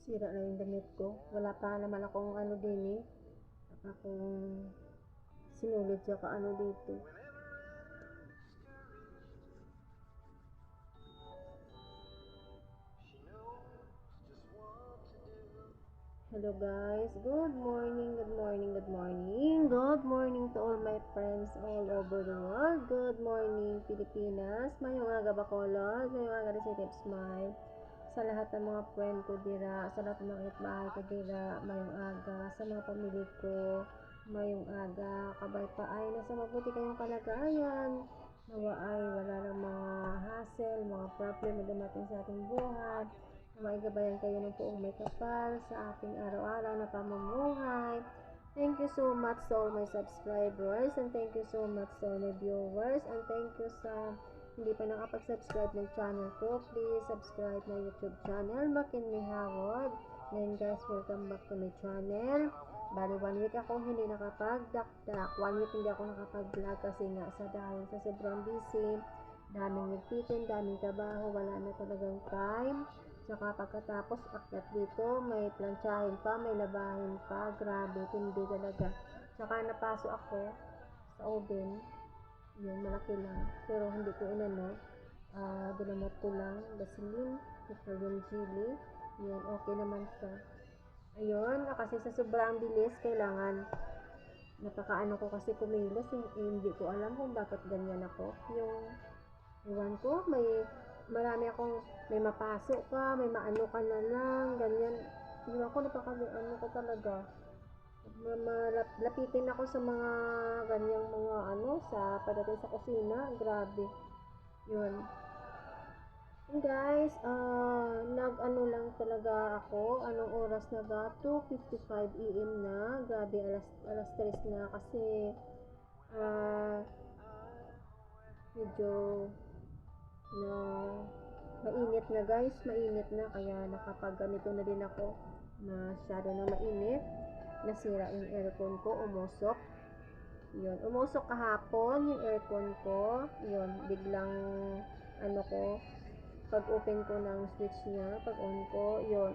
Sira na yung damit ko. Wala pa naman akong ano din eh. Akong sinulid siya ka ano dito. Hello guys, good morning, good morning, good morning. Good morning to all my friends all over the world. Good morning Pilipinas. Mayong aga Bacolod, mayong aga rin si Tip Smile. Sa lahat ng mga friend ko dira, sa lahat ng mga kapitbahay ko dira, mayong aga. Sa mga pamilya ko, mayong aga. Kabay pa ay nasa mabuti kayong kalagayan. Nawa ay wala ng mga hassle, mga problem na dumating sa ating buhay. Maigabayan kayo ng poong may kapal sa ating araw-araw na pamumuhay. Thank you so much to all my subscribers and thank you so much to all my viewers and thank you sa hindi pa nakapag-subscribe ng channel ko. Please subscribe my YouTube channel, McKinley Howard. Then guys, welcome back to my channel. Bali 1 week ako hindi nakapag-dakdak. 1 week hindi ako nakapag-vlog kasi nga dahil sa sobrang busy. Daming nagtitin, daming trabaho, wala na talagang time. Saka pagkatapos akyat dito, may plantsahin pa, may labahin pa. Grabe, hindi talaga. Saka napasok ako sa oven. Yun, malaki lang. Pero hindi ko inano. Ginamot ko lang. Vaseline, Italian chili. Yun, okay naman siya. Ayun, kasi sa sobrang bilis, kailangan napakaano ko kasi kumilos. Hindi ko alam kung bakit ganyan ako. Yung iwan ko, marami akong, may mapasok ka, may maano ka na lang, ganyan. Iwan ko, ano ko talaga. Lapitin ako sa mga ganyang mga ano, sa pagdating sa kusina, grabe. Yun. And guys, nag-ano lang talaga ako, anong oras na ba? 2:55 AM na, grabe, alas 3 na kasi, medyo na mainit na guys, mainit na kaya nakapagganito na din ako. Masyado na mainit, nasira yung aircon ko, umusok. Yun, umusok kahapon yung aircon ko. Yun, biglang ano ko, pag open ko ng switch niya, pag on ko, yun,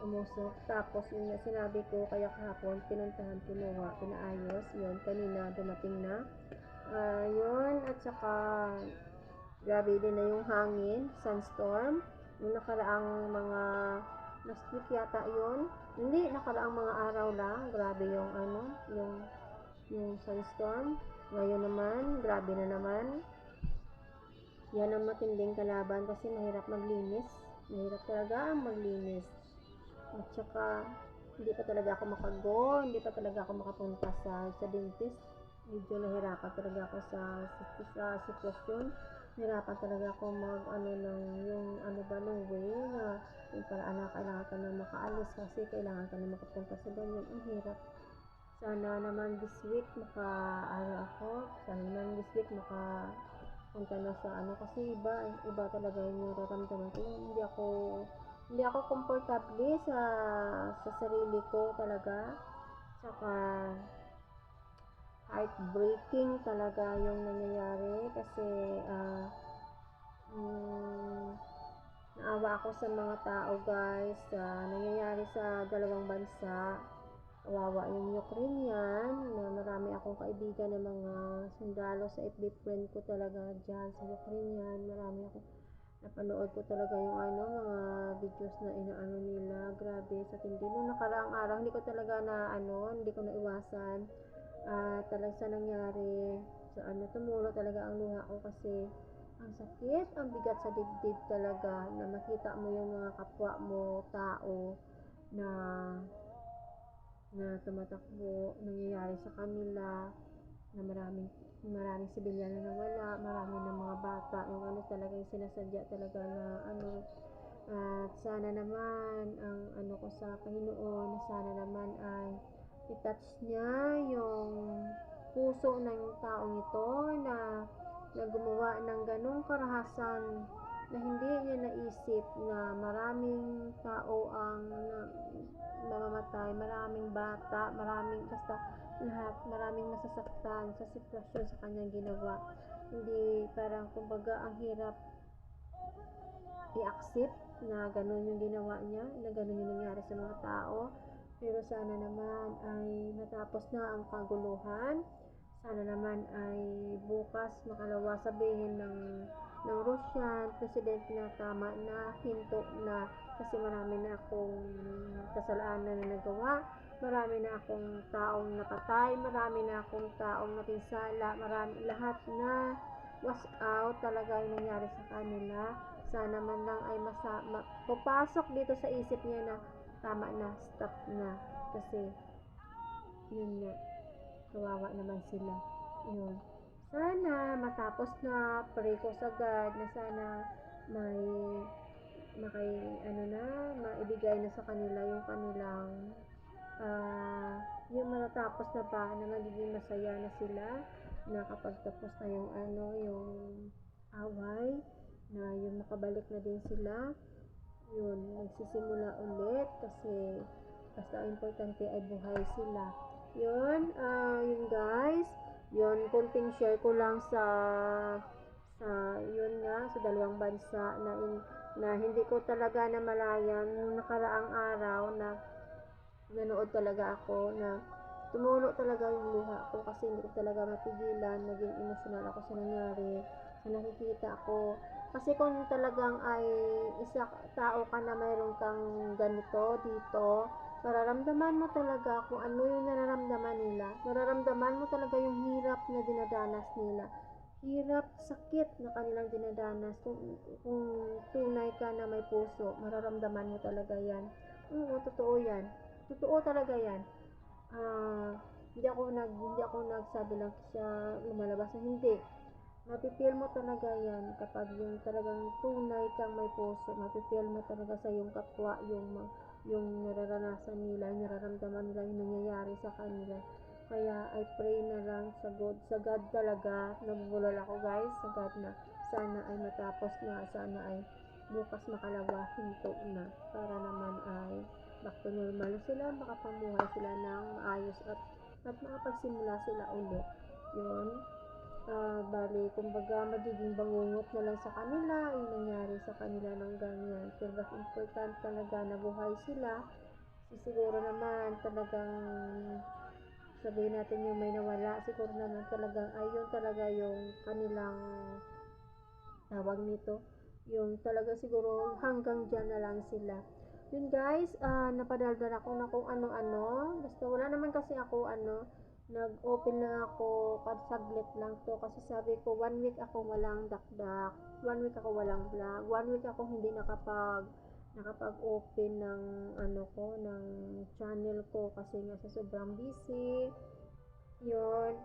umusok. Tapos yun na sinabi ko, kaya kahapon pinuntahan, pinaayos. Yun, kanina dumating na. Yun, at saka grabe din na yung hangin, sunstorm. Yung nakaraang mga last week yata yun. Hindi, nakaraang mga araw lang. Grabe yung ano, yung sunstorm. Ngayon naman, grabe na naman. Yan ang matinding kalaban kasi mahirap maglinis. Mahirap talaga ang maglinis. At saka, hindi pa talaga ako hindi pa talaga ako makapunta sa dentist. Medyo nahirapan talaga ako sa sitwasyon. Nahirapan talaga ako ano ng yung ano ba ng way na yung paraan na kailangan ka na makaalis kasi kailangan ka na makapunta sa ganyan. Ang hirap. Sana naman this week ako. Sana naman this week makapunta na sa ano kasi iba talaga yung nararamdaman ko. Hindi ako komportable sa sarili ko talaga. Saka heartbreaking talaga yung nangyayari kasi naawa ako sa mga tao guys nangyayari sa dalawang bansa. Kawawa yung Ukrainian na marami akong kaibigan ng mga sundalo sa FB friend ko talaga dyan sa Ukrainian. Marami akong napanood ko talaga yung mga videos na inaano nila. Grabe sa tindi. Nung nakaraang araw, hindi ko talaga hindi ko naiwasan. Talagang sa nangyari sa tumulo talaga ang luha ko kasi ang sakit, ang bigat sa dibdib talaga na makita mo yung mga kapwa mo tao na tumatakbo, nangyayari sa kanila na maraming sibilyan na nawala, marami ng mga bata yung talagang sinasadya talaga na at sana naman ang ko sa Panginoon, sana naman ay i-touch niya yung puso ng taong ito na gumawa ng ganong karahasan na hindi niya naisip na maraming tao ang mamamatay, maraming bata, basta lahat, maraming masasaktan sa sitwasyon sa kanyang ginawa. Hindi, parang kumbaga ang hirap i-accept na ganun yung ginawa niya, na ganun yung nangyari sa mga tao. Pero sana naman ay matapos na ang kaguluhan. Sana naman ay bukas makalawa sabihin ng Russian President na tama na, hinto na, kasi marami na akong kasalanan na nagawa, marami na akong taong napatay, marami na akong taong napinsala, marami, lahat na was out talaga yung nangyari sa kanila. Sana man lang ay papasok dito sa isip niya na tama na, stop na, kasi yun nga, kawawa naman sila. Yun. Sana matapos na, pray ko sa God na sana may maibigay na sa kanila yung kanilang yung matatapos na pa, na magiging masaya na sila, na kapag tapos na yung yung away, na yung makabalik na din sila, yun, magsisimula ulit, kasi basta importante ay buhay sila. Yun, yun guys, yun, kunting share ko lang sa yun nga, sa dalawang bansa na hindi ko talaga namalayan nung nakaraang araw na nanood talaga ako, na tumulo talaga yung luha ko, kasi hindi ko talaga mapigilan, naging emotional ako sa nangyari, sa nakikita ko. Kasi kung talagang ay isa tao ka na mayroon kang ganito dito, mararamdaman mo talaga kung ano yung nararamdaman nila. Mararamdaman mo talaga yung hirap na dinadanas nila. Hirap, sakit na kanilang dinadanas. Kung tunay ka na may puso, mararamdaman mo talaga yan. Oo, totoo yan. Totoo talaga yan. Hindi ako nagsabi lang siya lumalabas na hindi. Mapipil mo talaga yan kapag yung talagang tunay kang may puso. Mapipil mo talaga sa yung kapwa, yung nararanasan nila, yung nararamdaman nila, yung nangyayari sa kanila. Kaya I pray na lang sa God talaga. Nagbulol ako guys, sa God na sana ay matapos na, sana ay bukas makalawa, hinto na, para naman ay back to normal sila, makapamuhay sila ng maayos, at makapagsimula sila ulit. Yun, bali, kumbaga magiging bangungot na lang sa kanila yung nangyari sa kanila ng ganyan. Pero mas important talaga na buhay sila. Siguro naman talagang sabihin natin yung may nawala, siguro naman talagang ayun talaga yung kanilang tawag nito, yung talaga siguro hanggang dyan na lang sila. Yun guys, napadaldal ako na kung ano-ano, basta wala naman kasi ako nag-open lang ako, saglit lang to, kasi sabi ko 1 week ako walang dakdak, 1 week ako walang vlog, 1 week ako hindi nakapag-open ng ng channel ko, kasi nga sa sobrang busy. Yun,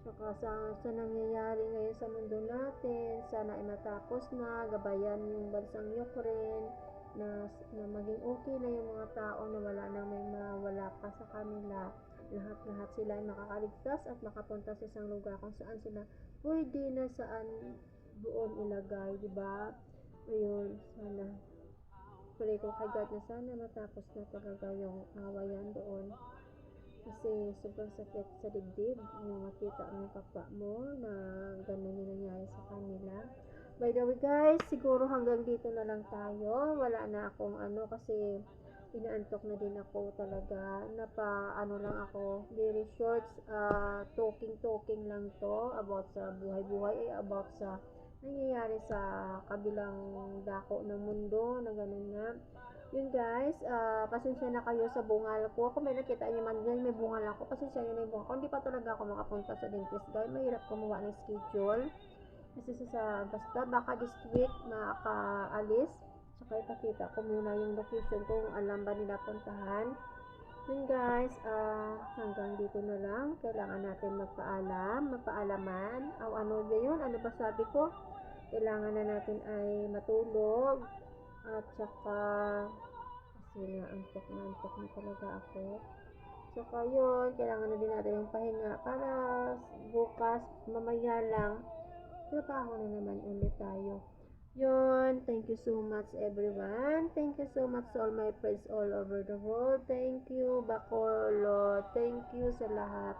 saka sa nangyayari ngayon sa mundo natin, sana ay matapos na, gabayan yung bansang Ukraine, na maging okay na yung mga tao, na wala nang may mawala pa sa kanila. Lahat sila ay makakaligtas at makapunta sa isang lugar kung saan sila pwede na saan doon ilagay, di ba? Ayun, sana pray ko kay God na sana matapos na talaga yung awayan doon. Kasi sobrang sakit sa dibdib yung makita ang kapwa mo na ganun yung nangyari sa kanila. By the way guys, siguro hanggang dito na lang tayo. Wala na akong kasi inaantok na din ako talaga. Lang ako, very short, talking lang to about sa buhay-buhay, about sa nangyayari sa kabilang dako ng mundo na ganun nga. Yun guys, pasensya na kayo sa bungal ko. Kung may nakita niyo man yan, may bungal ako. Pasensya nyo na yung bungal ko. Hindi pa talaga ako makapunta sa dentist guys. Mahirap kumuha ng schedule. Kasi basta baka this week makaalis. Saka ipakita ko muna yung location kung alam ba nila puntahan. Yun guys, hanggang dito na lang. Kailangan natin magpaalaman. Ano ba yun? Ano ba sabi ko? Kailangan na natin ay matulog. At saka, kasi antok na talaga ako. Saka yun, kailangan na din natin yung pahinga para bukas, mamaya lang, trabaho na naman ulit tayo. Yun, thank you so much everyone. Thank you so much to all my friends all over the world. Thank you, Bacolod. Thank you sa lahat.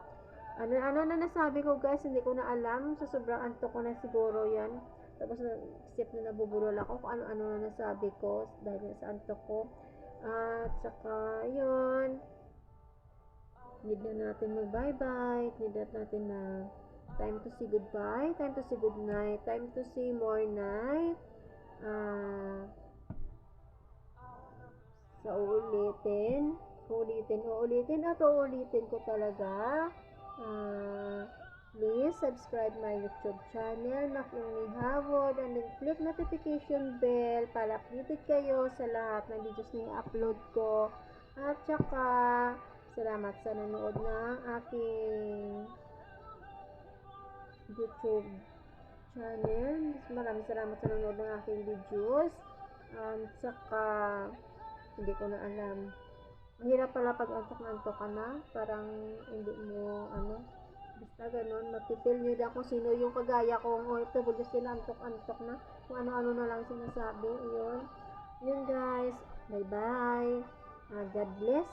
Ano na nasabi ko guys, hindi ko na alam. Sa sobrang antok ko na siguro yan. Tapos isip na nabubulol ako kung ano-ano na nasabi ko dahil sa antok ko. At saka, yun, need na natin mag-bye-bye. Need na natin na time to say goodbye, time to say good night, time to say more night. Sa uulitin ko talaga. Please subscribe my YouTube channel, Makinig Hawod, and then click notification bell para updated kayo sa lahat ng videos na i-upload ko. At saka, salamat sa nanood ng aking YouTube channel. Maraming salamat sa nanood ng aking videos. Saka, hindi ko na alam. Mahirap pala pag antok ka na. Parang hindi mo, basta ganun. Mapipil nyo lang kung sino yung kagaya kong OFW sila antok-antok na. Kung ano-ano na lang sinasabi. Yun guys. Bye-bye. God bless.